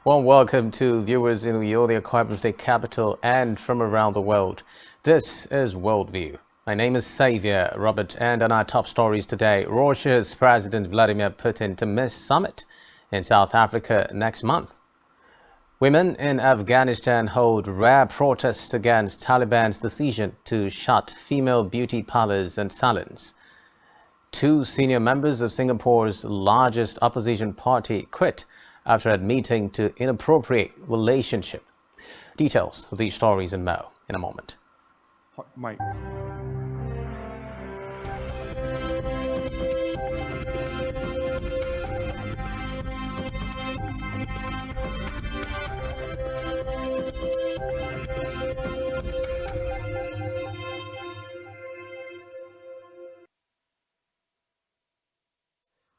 Well, welcome to viewers in the Carbon State capital and from around the world. This is Worldview. My name is Xavier Robert, and on our top stories today, Russia's President Vladimir Putin to miss summit in South Africa next month. Women in Afghanistan hold rare protests against Taliban's decision to shut female beauty parlors and salons. Two senior members of Singapore's largest opposition party quit after admitting to inappropriate relationship. Details of these stories and more in a moment. Hot mic.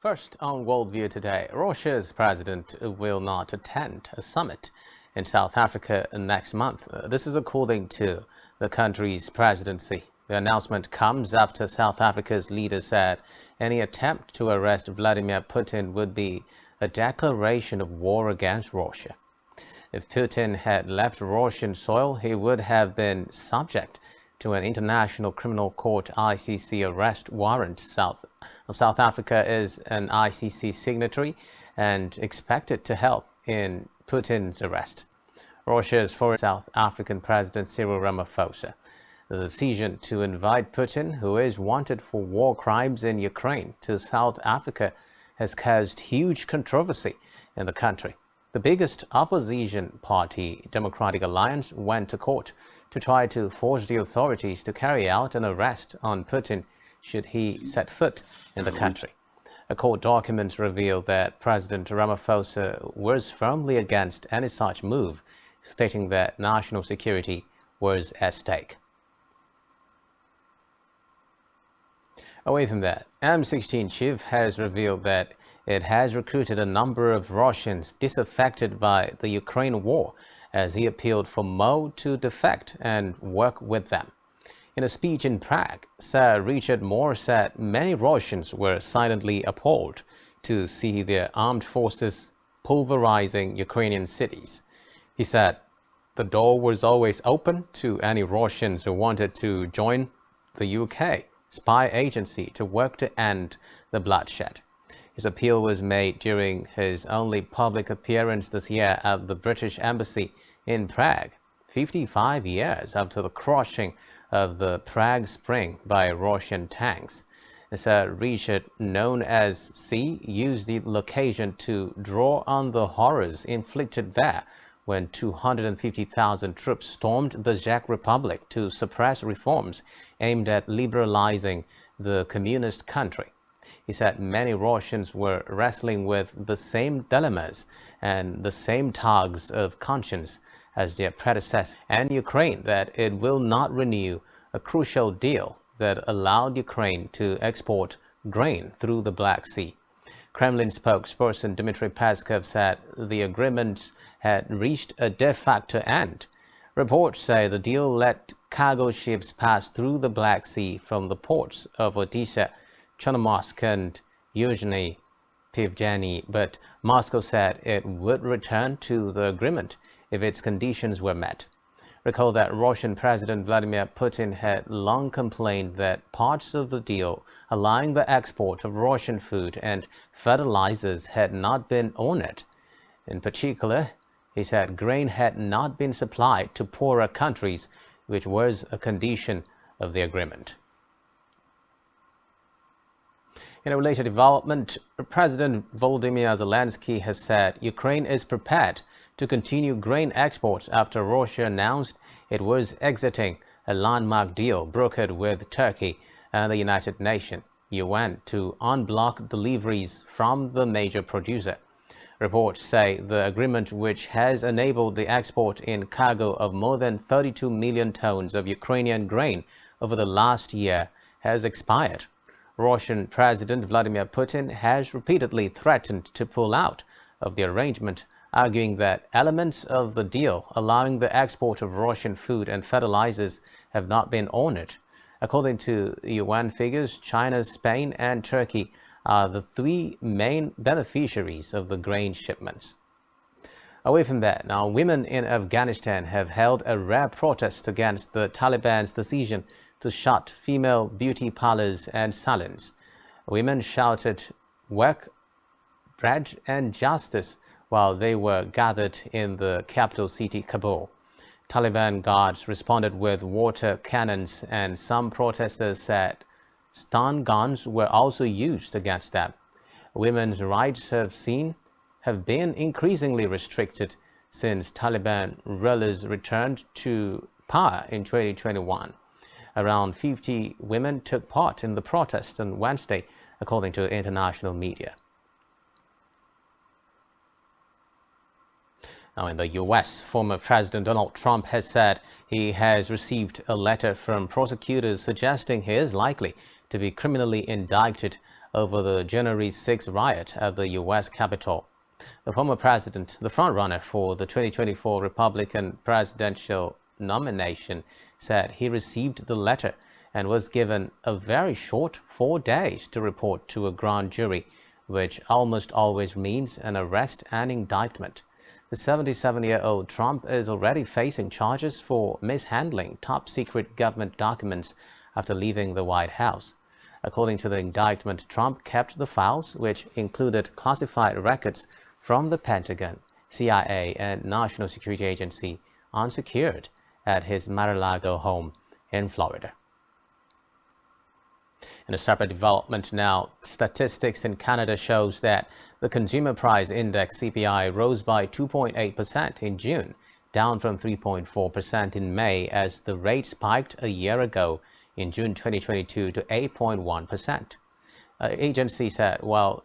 First on Worldview today, Russia's president will not attend a summit in South Africa next month. This is according to the country's presidency. The announcement comes after South Africa's leader said any attempt to arrest Vladimir Putin would be a declaration of war against Russia. If Putin had left Russian soil, he would have been subject to an International Criminal Court (ICC) arrest warrant. South Africa is an ICC signatory and expected to help in Putin's arrest. Russia's foreign South African President Cyril Ramaphosa. The decision to invite Putin, who is wanted for war crimes in Ukraine, to South Africa has caused huge controversy in the country. The biggest opposition party, Democratic Alliance, went to court to try to force the authorities to carry out an arrest on Putin should he set foot in the country. A court document revealed that President Ramaphosa was firmly against any such move, stating that national security was at stake. Away from that, M16 chief has revealed that it has recruited a number of Russians disaffected by the Ukraine war, as he appealed for Mo to defect and work with them. In a speech in Prague, Sir Richard Moore said many Russians were silently appalled to see their armed forces pulverizing Ukrainian cities. He said the door was always open to any Russians who wanted to join the UK spy agency to work to end the bloodshed. His appeal was made during his only public appearance this year at the British Embassy in Prague, 55 years after the crushing of the Prague Spring by Russian tanks. Sir Richard, known as C, used the occasion to draw on the horrors inflicted there when 250,000 troops stormed the Czech Republic to suppress reforms aimed at liberalizing the communist country. He said many Russians were wrestling with the same dilemmas and the same tugs of conscience as their predecessors, and Ukraine that it will not renew a crucial deal that allowed Ukraine to export grain through the Black Sea. Kremlin spokesperson Dmitry Peskov said the agreement had reached a de facto end. Reports say the deal let cargo ships pass through the Black Sea from the ports of Odessa, Chernomorsk and Yuzhny Pivdeny, but Moscow said it would return to the agreement if its conditions were met. Recall that Russian President Vladimir Putin had long complained that parts of the deal allowing the export of Russian food and fertilizers had not been honored. In particular, he said grain had not been supplied to poorer countries, which was a condition of the agreement. In a related development, President Volodymyr Zelensky has said Ukraine is prepared to continue grain exports after Russia announced it was exiting a landmark deal brokered with Turkey and the United Nations (UN) to unblock deliveries from the major producer. Reports say the agreement, which has enabled the export in cargo of more than 32 million tons of Ukrainian grain over the last year, has expired. Russian President Vladimir Putin has repeatedly threatened to pull out of the arrangement arguing that elements of the deal allowing the export of Russian food and fertilizers have not been honored. According to UN figures, China, Spain, and Turkey are the three main beneficiaries of the grain shipments. Away from that, now women in Afghanistan have held a rare protest against the Taliban's decision to shut female beauty parlors and salons. Women shouted work, bread and justice while they were gathered in the capital city Kabul. Taliban guards responded with water cannons, and some protesters said stun guns were also used against them. Women's rights have been increasingly restricted since Taliban rulers returned to power in 2021. Around 50 women took part in the protest on Wednesday, according to international media. Now, in the U.S., former President Donald Trump has said he has received a letter from prosecutors suggesting he is likely to be criminally indicted over the January 6 riot at the U.S. Capitol. The former president, the frontrunner for the 2024 Republican presidential nomination, said he received the letter and was given a very short 4 days to report to a grand jury, which almost always means an arrest and indictment. The 77-year-old Trump is already facing charges for mishandling top-secret government documents after leaving the White House. According to the indictment, Trump kept the files, which included classified records from the Pentagon, CIA, and National Security Agency, unsecured at his Mar-a-Lago home in Florida. In a separate development now, statistics in Canada shows that the Consumer Price Index CPI rose by 2.8% in June, down from 3.4% in May as the rate spiked a year ago in June 2022 to 8.1%. The agency said while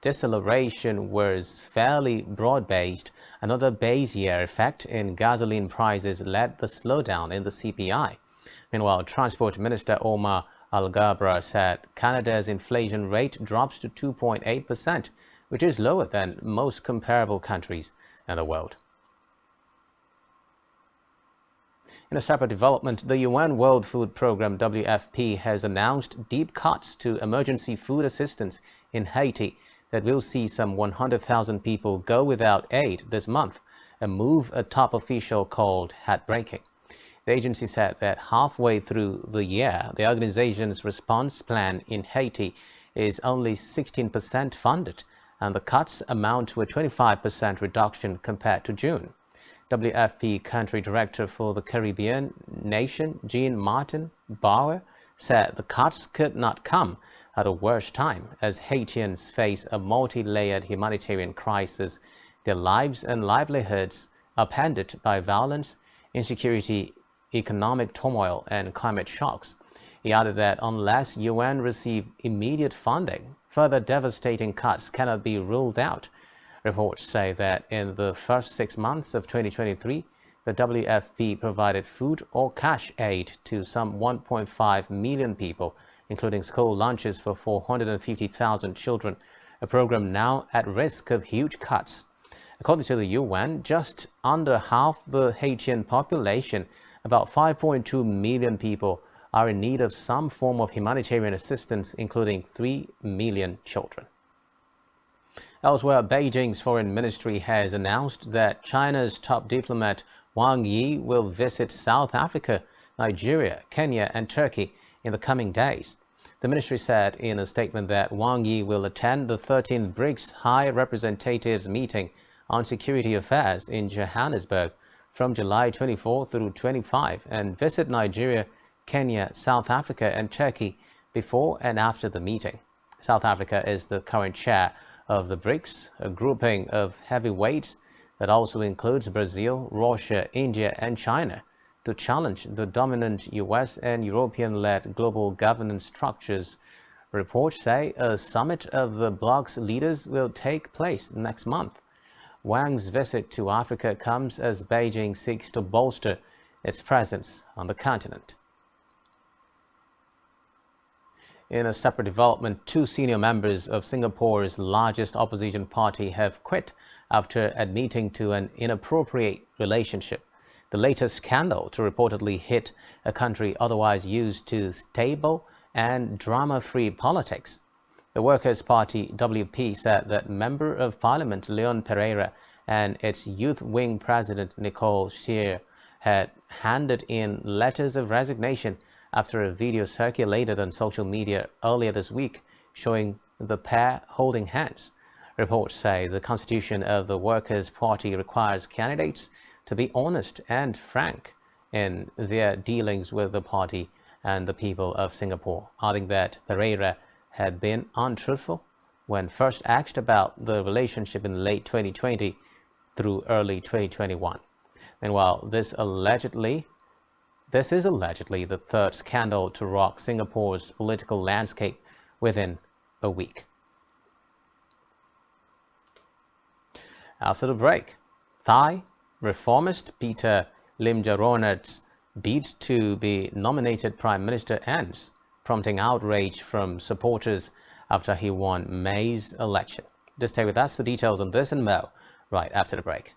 deceleration was fairly broad-based, another base year effect in gasoline prices led the slowdown in the CPI. Meanwhile, Transport Minister Omar Al-Gabra said Canada's inflation rate drops to 2.8%, which is lower than most comparable countries in the world. In a separate development, the UN World Food Programme WFP has announced deep cuts to emergency food assistance in Haiti that will see some 100,000 people go without aid this month, a move a top official called heartbreaking. The agency said that halfway through the year, the organization's response plan in Haiti is only 16% funded, and the cuts amount to a 25% reduction compared to June. WFP Country Director for the Caribbean nation, Jean-Martin Bauer, said the cuts could not come at a worse time as Haitians face a multi-layered humanitarian crisis. Their lives and livelihoods upended by violence, insecurity, economic turmoil, and climate shocks. He added that unless UN receive immediate funding, further devastating cuts cannot be ruled out. Reports say that in the first 6 months of 2023, the WFP provided food or cash aid to some 1.5 million people, including school lunches for 450,000 children, a program now at risk of huge cuts. According to the UN, just under half the Haitian population, about 5.2 million people, are in need of some form of humanitarian assistance, including 3 million children. Elsewhere, Beijing's foreign ministry has announced that China's top diplomat Wang Yi will visit South Africa, Nigeria, Kenya, and Turkey in the coming days. The ministry said in a statement that Wang Yi will attend the 13th BRICS High Representatives meeting on security affairs in Johannesburg from July 24 through 25 and visit Nigeria, Kenya, South Africa, and Turkey before and after the meeting. South Africa is the current chair of the BRICS, a grouping of heavyweights that also includes Brazil, Russia, India, and China, to challenge the dominant US and European-led global governance structures. Reports say a summit of the bloc's leaders will take place next month. Wang's visit to Africa comes as Beijing seeks to bolster its presence on the continent. In a separate development, 2 senior members of Singapore's largest opposition party have quit after admitting to an inappropriate relationship, the latest scandal to reportedly hit a country otherwise used to stable and drama-free politics. The Workers' Party WP said that Member of Parliament Leon Pereira and its youth wing president Nicole Scheer had handed in letters of resignation after a video circulated on social media earlier this week showing the pair holding hands. Reports say the constitution of the Workers' Party requires candidates to be honest and frank in their dealings with the party and the people of Singapore, adding that Pereira had been untruthful when first asked about the relationship in late 2020 through early 2021. Meanwhile, this is allegedly the third scandal to rock Singapore's political landscape within a week. After the break, Thai reformist Peter Limjaroenrat's bid to be nominated Prime Minister ends, prompting outrage from supporters after he won May's election. Just stay with us for details on this and more right after the break.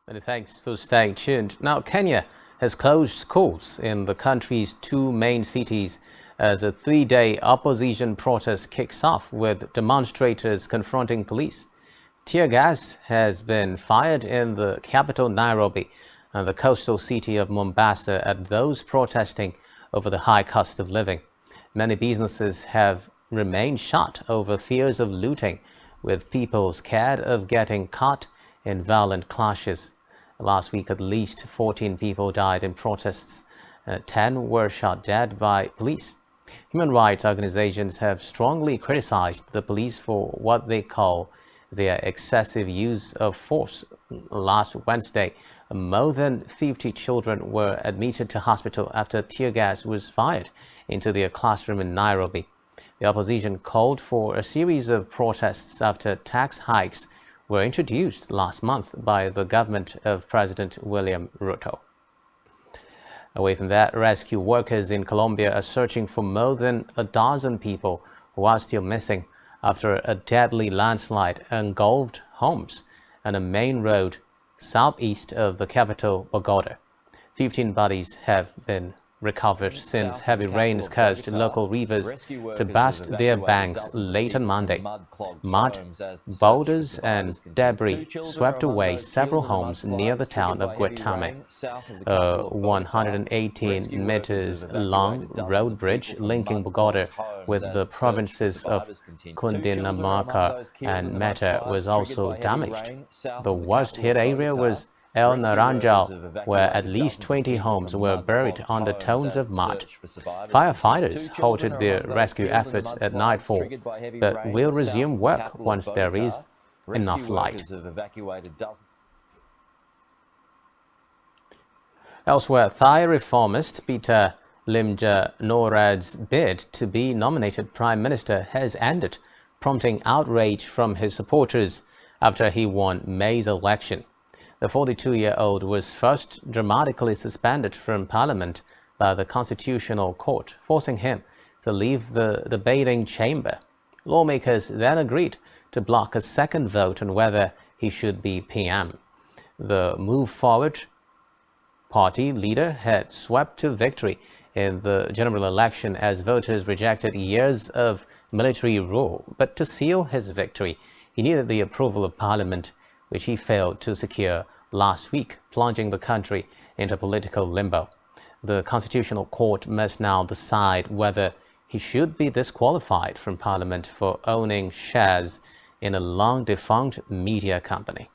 Many thanks for staying tuned. Now, Kenya has closed schools in the country's two main cities as a three-day opposition protest kicks off, with demonstrators confronting police. Tear gas has been fired in the capital Nairobi and the coastal city of Mombasa at those protesting over the high cost of living. Many businesses have remained shut over fears of looting, with people scared of getting caught in violent clashes. Last week, at least 14 people died in protests. 10 were shot dead by police. Human rights organizations have strongly criticized the police for what they call their excessive use of force. Last Wednesday, more than 50 children were admitted to hospital after tear gas was fired into their classroom in Nairobi. The opposition called for a series of protests after tax hikes were introduced last month by the government of President William Ruto. Away from that, rescue workers in Colombia are searching for more than a dozen people who are still missing after a deadly landslide engulfed homes on a main road southeast of the capital, Bogota. 15 bodies have been recovered since heavy rains caused local rivers to burst their banks late on Monday. Mud, boulders and debris swept away several homes near the town of Guatame. A 118 meters long road bridge linking Bogota with the provinces of Cundinamarca and Meta was also damaged. The worst hit area was El Naranjal, where at least 20 homes were buried under tons of mud. Firefighters halted their rescue efforts at nightfall, but will resume work once there is enough light. Elsewhere, Thai reformist Peter Limjaroenrat's bid to be nominated Prime Minister has ended, prompting outrage from his supporters after he won May's election. The 42-year-old was first dramatically suspended from Parliament by the Constitutional Court, forcing him to leave the debating chamber. Lawmakers then agreed to block a second vote on whether he should be PM. The Move Forward party leader had swept to victory in the general election as voters rejected years of military rule. But to seal his victory, he needed the approval of Parliament, which he failed to secure last week, plunging the country into political limbo. The Constitutional Court must now decide whether he should be disqualified from Parliament for owning shares in a long-defunct media company.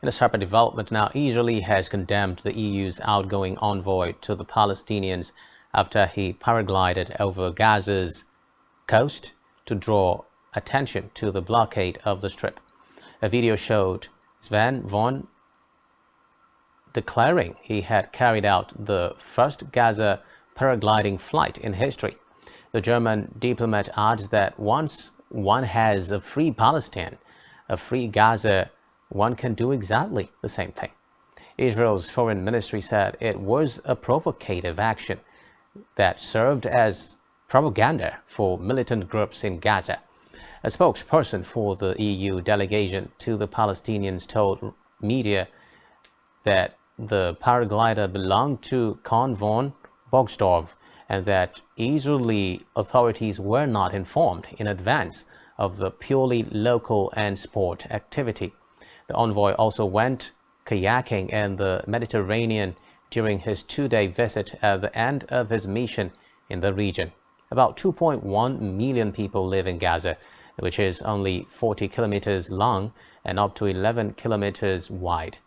In a separate development now, Israel has condemned the EU's outgoing envoy to the Palestinians after he paraglided over Gaza's coast to draw attention to the blockade of the Strip. A video showed Sven von declaring he had carried out the first Gaza paragliding flight in history. The German diplomat adds that once one has a free Palestine, a free Gaza, one can do exactly the same thing. Israel's foreign ministry said it was a provocative action that served as propaganda for militant groups in Gaza. A spokesperson for the EU delegation to the Palestinians told media that the paraglider belonged to Khan von Bogsdorf and that Israeli authorities were not informed in advance of the purely local and sport activity. The envoy also went kayaking in the Mediterranean during his two-day visit at the end of his mission in the region. About 2.1 million people live in Gaza, which is only 40 kilometers long and up to 11 kilometers wide.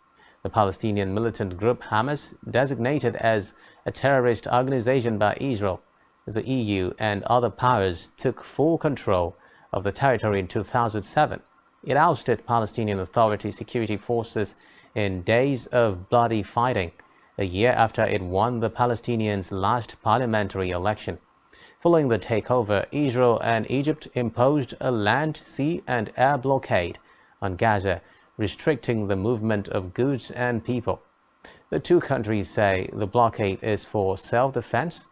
The Palestinian militant group Hamas, designated as a terrorist organization by Israel, the EU and other powers took full control of the territory in 2007. It ousted Palestinian Authority security forces in days of bloody fighting, a year after it won the Palestinians' last parliamentary election. Following the takeover, Israel and Egypt imposed a land, sea, and air blockade on Gaza, restricting the movement of goods and people. The two countries say the blockade is for self-defense.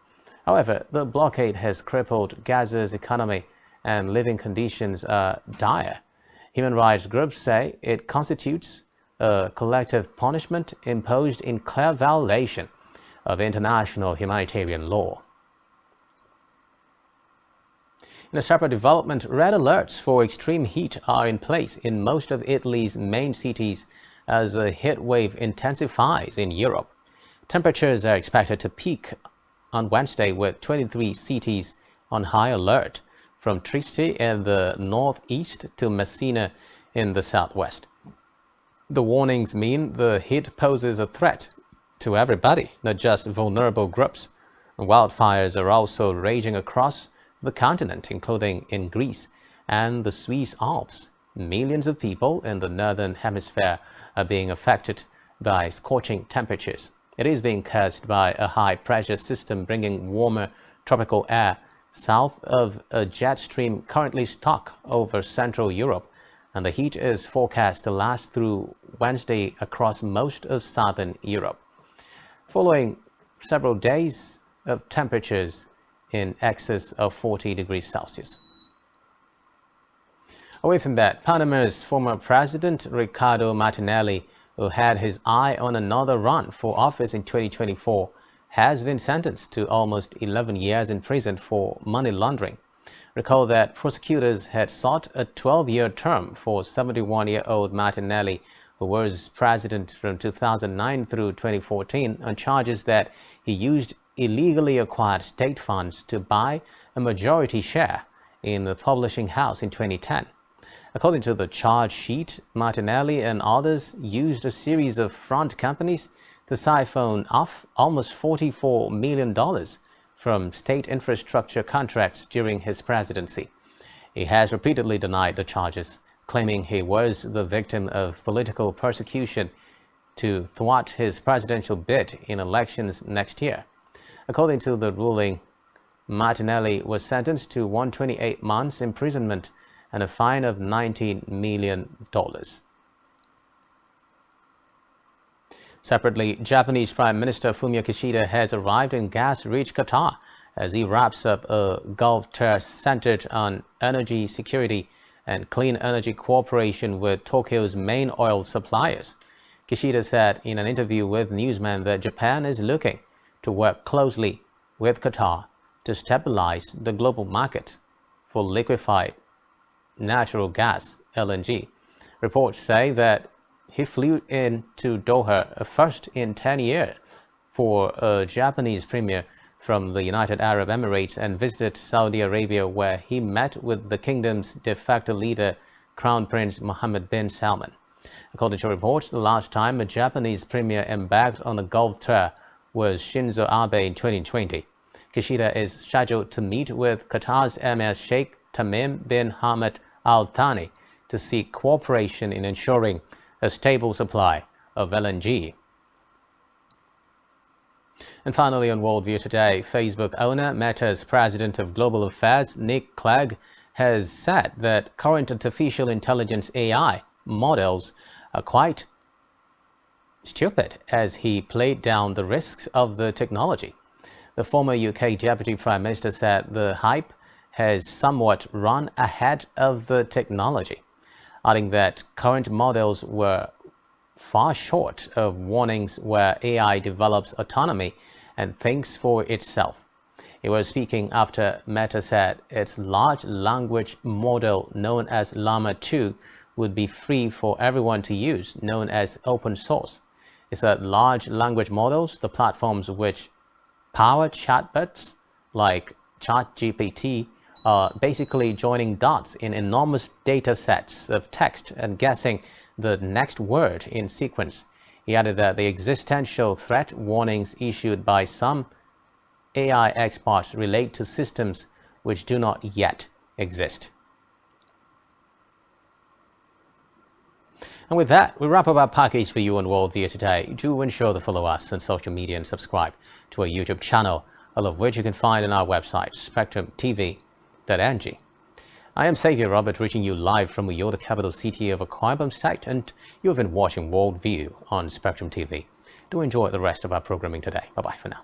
However, the blockade has crippled Gaza's economy and living conditions are dire. Human rights groups say it constitutes a collective punishment imposed in clear violation of international humanitarian law. In a separate development, red alerts for extreme heat are in place in most of Italy's main cities as a heat wave intensifies in Europe. Temperatures are expected to peak on Wednesday with 23 cities on high alert, from Trieste in the northeast to Messina in the southwest. The warnings mean the heat poses a threat to everybody, not just vulnerable groups. Wildfires are also raging across the continent, including in Greece and the Swiss Alps. Millions of people in the northern hemisphere are being affected by scorching temperatures. It is being caused by a high-pressure system bringing warmer tropical air south of a jet stream currently stuck over Central Europe, and the heat is forecast to last through Wednesday across most of southern Europe. Following several days of temperatures in excess of 40 degrees Celsius. Away from that, Panama's former president, Ricardo Martinelli, who had his eye on another run for office in 2024, has been sentenced to almost 11 years in prison for money laundering. Recall that prosecutors had sought a 12-year term for 71-year-old Martinelli, who was president from 2009 through 2014, on charges that he used illegally acquired state funds to buy a majority share in the publishing house in 2010. According to the charge sheet, Martinelli and others used a series of front companies to siphon off almost $44 million from state infrastructure contracts during his presidency. He has repeatedly denied the charges, claiming he was the victim of political persecution to thwart his presidential bid in elections next year. According to the ruling, Martinelli was sentenced to 128 months imprisonment and a fine of $19 million. Separately, Japanese Prime Minister Fumio Kishida has arrived in gas-rich Qatar as he wraps up a Gulf tour centered on energy security and clean energy cooperation with Tokyo's main oil suppliers. Kishida said in an interview with newsmen that Japan is looking to work closely with Qatar to stabilize the global market for liquefied natural gas, LNG. Reports say that he flew into Doha, first in 10 years, for a Japanese premier from the United Arab Emirates and visited Saudi Arabia, where he met with the kingdom's de facto leader, Crown Prince Mohammed bin Salman. According to reports, the last time a Japanese premier embarked on a Gulf tour was Shinzo Abe in 2020. Kishida is scheduled to meet with Qatar's Emir Sheikh Tamim bin Hamad Al Thani to seek cooperation in ensuring a stable supply of LNG. And finally, on Worldview today, Facebook owner, Meta's president of global affairs, Nick Clegg, has said that current artificial intelligence AI models are quite stupid, as he played down the risks of the technology. The former UK Deputy Prime Minister said the hype has somewhat run ahead of the technology, adding that current models were far short of warnings where AI develops autonomy and thinks for itself. He was speaking after Meta said its large language model known as Llama 2 would be free for everyone to use, known as open source. He said large language models, the platforms which power chatbots like ChatGPT, are basically joining dots in enormous data sets of text and guessing the next word in sequence. He added that the existential threat warnings issued by some AI experts relate to systems which do not yet exist. And with that, we wrap up our package for you on Worldview today. Do ensure to follow us on social media and subscribe to our YouTube channel, all of which you can find on our website, SpectrumTv.ng. I am Xavier Robert, reaching you live from Uyo, the capital city of Akwa Ibom State, and you have been watching Worldview on Spectrum TV. Do enjoy the rest of our programming today. Bye-bye for now.